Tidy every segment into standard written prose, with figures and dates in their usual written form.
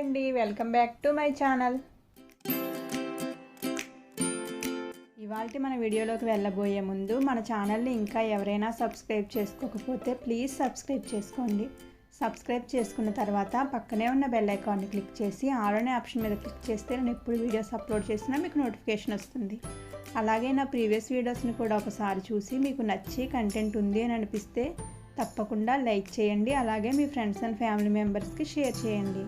అండి, welcome back to my channel. ఇవాల్టి మన వీడియోలోకి వెళ్ళబోయే ముందు మన ఛానల్ని ఇంకా ఎవరైనా సబ్స్క్రైబ్ చేసుకోకపోతే ప్లీజ్ సబ్స్క్రైబ్ చేసుకోండి. సబ్స్క్రైబ్ చేసుకున్న తర్వాత పక్కనే ఉన్న బెల్ ఐకాన్ని క్లిక్ చేసి ఆల్ అనే ఆప్షన్ మీద క్లిక్ చేస్తే నేను ఎప్పుడు వీడియోస్ అప్లోడ్ చేసినా మీకు నోటిఫికేషన్ వస్తుంది. అలాగే నా ప్రీవియస్ వీడియోస్ని కూడా ఒకసారి చూసి మీకు నచ్చి కంటెంట్ ఉంది అని అనిపిస్తే తప్పకుండా లైక్ చేయండి. అలాగే మీ ఫ్రెండ్స్ అండ్ ఫ్యామిలీ మెంబర్స్కి షేర్ చేయండి.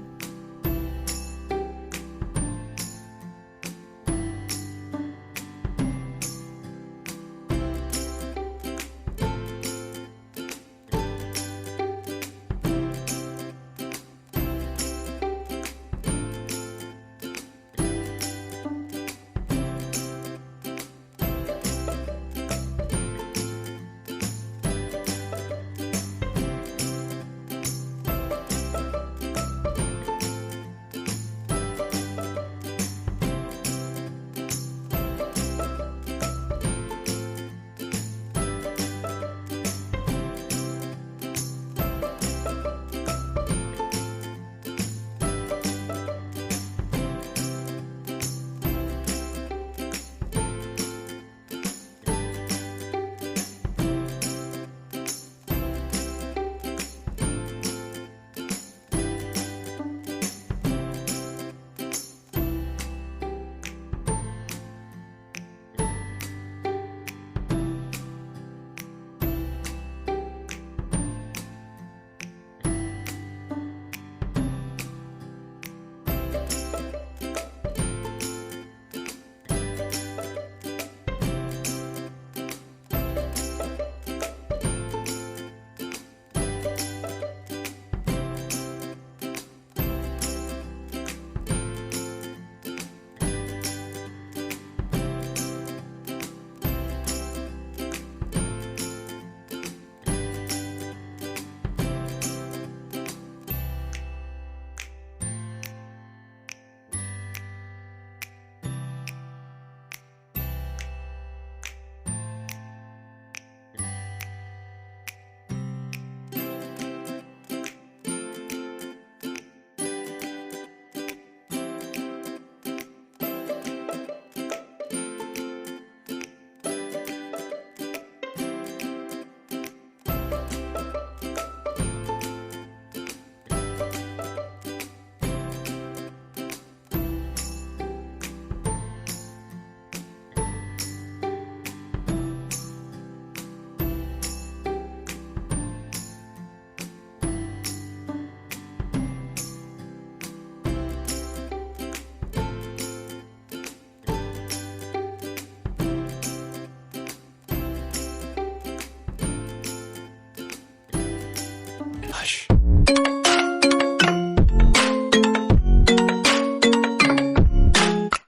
Hush.